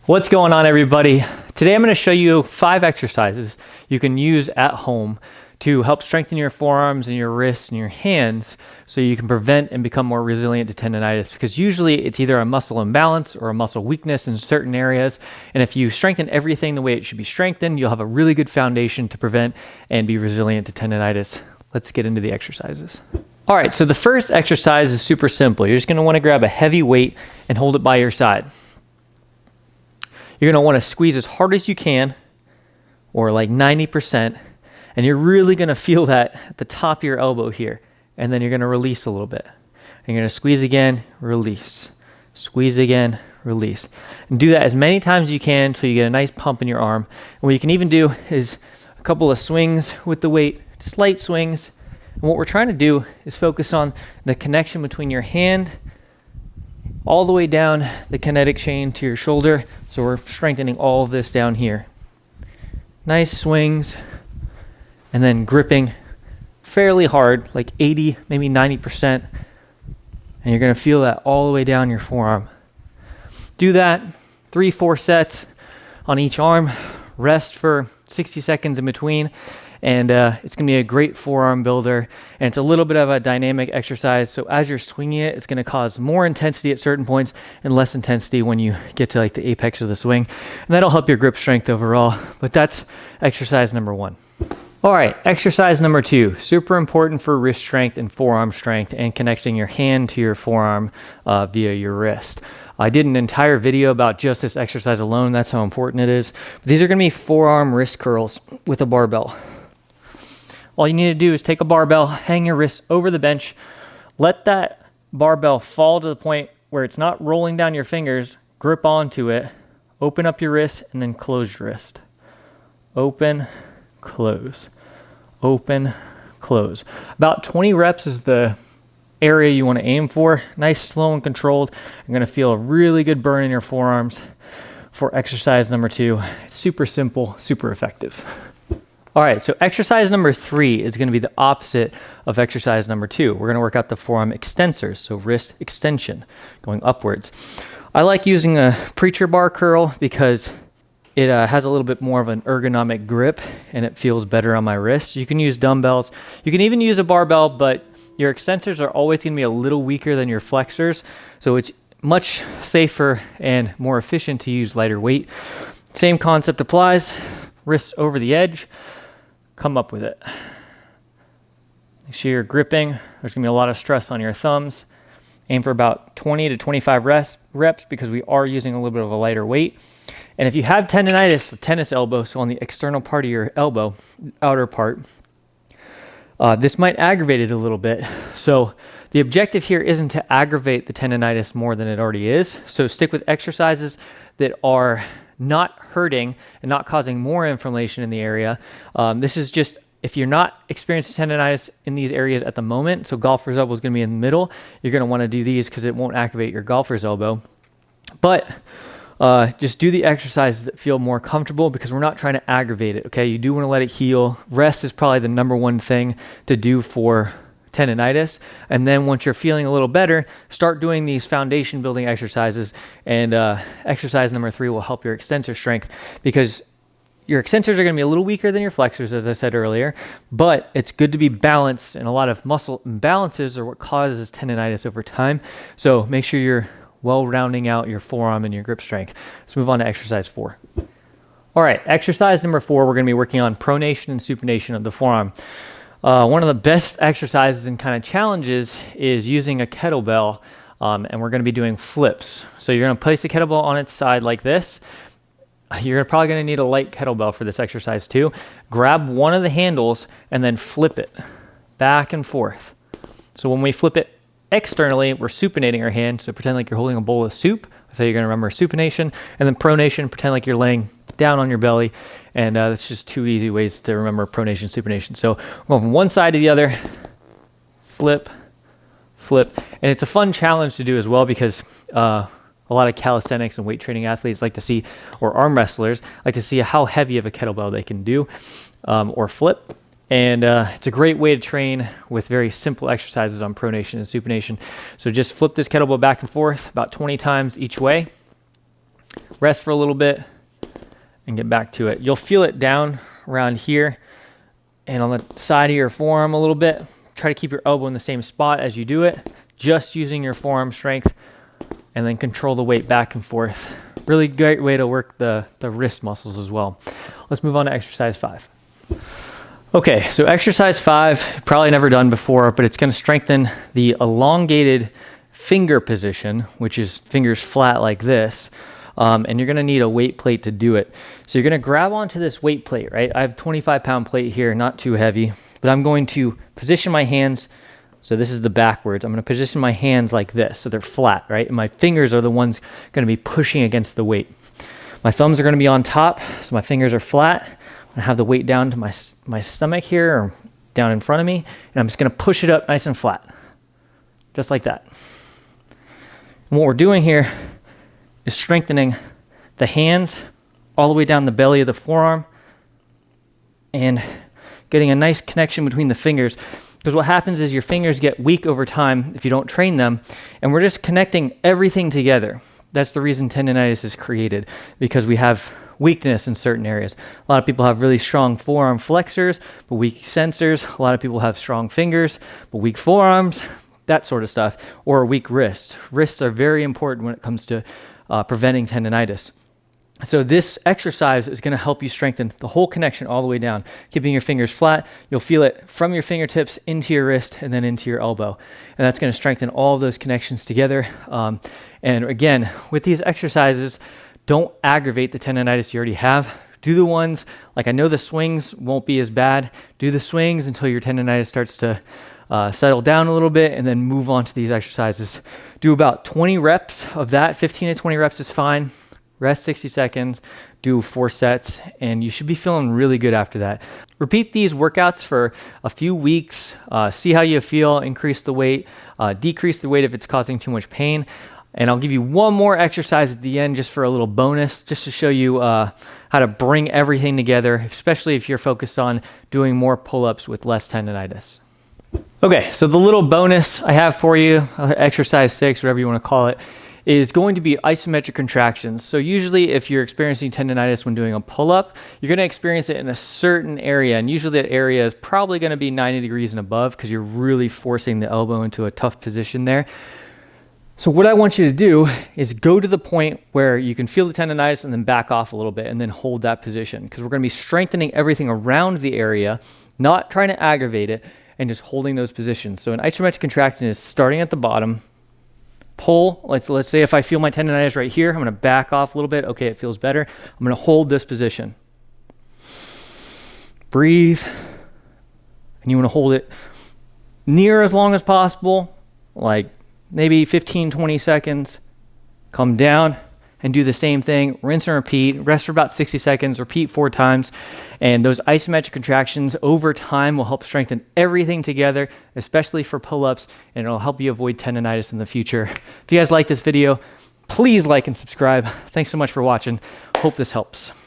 What's going on, everybody? Today I'm going to show you 5 exercises you can use at home to help strengthen your forearms and your wrists and your hands so you can prevent and become more resilient to tendonitis, because usually it's either a muscle imbalance or a muscle weakness in certain areas. And if you strengthen everything the way it should be strengthened, you'll have a really good foundation to prevent and be resilient to tendonitis. Let's get into the exercises. All right, so the first exercise is super simple. You're just going to want to grab a heavy weight and hold it by your side. You're going to want to squeeze as hard as you can, or like 90%, and you're really going to feel that at the top of your elbow here. And then you're going to release a little bit. And you're going to squeeze again, release. Squeeze again, release. And do that as many times as you can until you get a nice pump in your arm. And what you can even do is a couple of swings with the weight, just light swings. And what we're trying to do is focus on the connection between your hand all the way down the kinetic chain to your shoulder. So we're strengthening all of this down here. Nice swings, and then gripping fairly hard, like 80, maybe 90%. And you're going to feel that all the way down your forearm. Do that 3-4 sets on each arm. Rest for 60 seconds in between. And it's going to be a great forearm builder. And it's a little bit of a dynamic exercise. So as you're swinging it, it's going to cause more intensity at certain points and less intensity when you get to like the apex of the swing. And that'll help your grip strength overall. But that's exercise number 1. All right, exercise number 2, super important for wrist strength and forearm strength and connecting your hand to your forearm via your wrist. I did an entire video about just this exercise alone. That's how important it is. But these are going to be forearm wrist curls with a barbell. All you need to do is take a barbell, hang your wrists over the bench, let that barbell fall to the point where it's not rolling down your fingers, grip onto it, open up your wrist, and then close your wrist. Open, close, open, close. About 20 reps is the area you want to aim for. Nice, slow, and controlled. You're going to feel a really good burn in your forearms for exercise number 2. It's super simple, super effective. All right, so exercise number 3 is going to be the opposite of exercise number 2. We're going to work out the forearm extensors, so wrist extension, going upwards. I like using a preacher bar curl because it has a little bit more of an ergonomic grip and it feels better on my wrist. You can use dumbbells. You can even use a barbell, but your extensors are always going to be a little weaker than your flexors, so it's much safer and more efficient to use lighter weight. Same concept applies. Wrists over the edge. Come up with it. Make sure you're gripping. There's going to be a lot of stress on your thumbs. Aim for about 20 to 25 reps because we are using a little bit of a lighter weight. And if you have tendonitis, the tennis elbow, so on the external part of your elbow, outer part, this might aggravate it a little bit. So the objective here isn't to aggravate the tendonitis more than it already is. So stick with exercises that are not hurting and not causing more inflammation in the area. This is just if you're not experiencing tendonitis in these areas at the moment, so golfer's elbow is going to be in the middle, you're going to want to do these because it won't activate your golfer's elbow. But just do the exercises that feel more comfortable because we're not trying to aggravate it, okay? You do want to let it heal. Rest is probably the number 1 thing to do for tendonitis. And then once you're feeling a little better, start doing these foundation building exercises. And exercise number 3 will help your extensor strength because your extensors are going to be a little weaker than your flexors, as I said earlier, but it's good to be balanced, and a lot of muscle imbalances are what causes tendonitis over time. So make sure you're well rounding out your forearm and your grip strength. Let's move on to exercise 4. All right, exercise number 4, we're going to be working on pronation and supination of the forearm. One of the best exercises and kind of challenges is using a kettlebell, and we're going to be doing flips. So you're going to place the kettlebell on its side like this. You're probably going to need a light kettlebell for this exercise too. Grab one of the handles and then flip it back and forth. So when we flip it externally, we're supinating our hand. So pretend like you're holding a bowl of soup. That's how you're going to remember supination. And then pronation, pretend like you're laying down on your belly. And that's just 2 easy ways to remember pronation, supination. So we're going from one side to the other, flip, flip. And it's a fun challenge to do as well because a lot of calisthenics and weight training athletes like to see, or arm wrestlers, like to see how heavy of a kettlebell they can do or flip. And it's a great way to train with very simple exercises on pronation and supination. So just flip this kettlebell back and forth about 20 times each way. rest for a little bit, and get back to it. You'll feel it down around here and on the side of your forearm a little bit. Try to keep your elbow in the same spot as you do it, just using your forearm strength, and then control the weight back and forth. Really great way to work the wrist muscles as well. Let's move on to exercise 5. Okay, so exercise 5, probably never done before, but it's gonna strengthen the elongated finger position, which is fingers flat like this. And you're gonna need a weight plate to do it. So you're gonna grab onto this weight plate, right? I have a 25-pound plate here, not too heavy, but I'm going to position my hands. So this is the backwards. I'm gonna position my hands like this, so they're flat, right? And my fingers are the ones gonna be pushing against the weight. My thumbs are gonna be on top, so my fingers are flat. I'm gonna have the weight down to my stomach here, or down in front of me, and I'm just gonna push it up nice and flat, just like that. And what we're doing here is strengthening the hands all the way down the belly of the forearm and getting a nice connection between the fingers. Because what happens is your fingers get weak over time if you don't train them, and we're just connecting everything together. That's the reason tendonitis is created, because we have weakness in certain areas. A lot of people have really strong forearm flexors, but weak sensors. A lot of people have strong fingers, but weak forearms, that sort of stuff, or a weak wrist. Wrists are very important when it comes to preventing tendonitis. So this exercise is going to help you strengthen the whole connection all the way down, keeping your fingers flat. You'll feel it from your fingertips into your wrist and then into your elbow. And that's going to strengthen all of those connections together. And again, with these exercises, don't aggravate the tendonitis you already have. Do the ones, like I know the swings won't be as bad. Do the swings until your tendonitis starts to settle down a little bit, and then move on to these exercises. Do about 20 reps of that. 15 to 20 reps is fine. Rest 60 seconds, do 4 sets, and you should be feeling really good after that. Repeat these workouts for a few weeks, see how you feel, increase the weight, decrease the weight if it's causing too much pain. And I'll give you one more exercise at the end just for a little bonus, just to show you how to bring everything together, especially if you're focused on doing more pull-ups with less tendonitis. Okay, so the little bonus I have for you, exercise 6, whatever you want to call it, is going to be isometric contractions. So usually if you're experiencing tendonitis when doing a pull-up, you're going to experience it in a certain area, and usually that area is probably going to be 90 degrees and above, because you're really forcing the elbow into a tough position there. So what I want you to do is go to the point where you can feel the tendonitis and then back off a little bit and then hold that position, because we're going to be strengthening everything around the area, not trying to aggravate it, and just holding those positions. So an isometric contraction is starting at the bottom, pull. Let's say if I feel my tendonitis right here, I'm going to back off a little bit. Okay, it feels better. I'm going to hold this position. Breathe. And you want to hold it near as long as possible, like maybe 15, 20 seconds. Come down and do the same thing. Rinse and repeat. Rest for about 60 seconds. Repeat 4 times. And those isometric contractions over time will help strengthen everything together, especially for pull-ups, and it'll help you avoid tendonitis in the future. If you guys like this video, please like and subscribe. Thanks so much for watching. Hope this helps.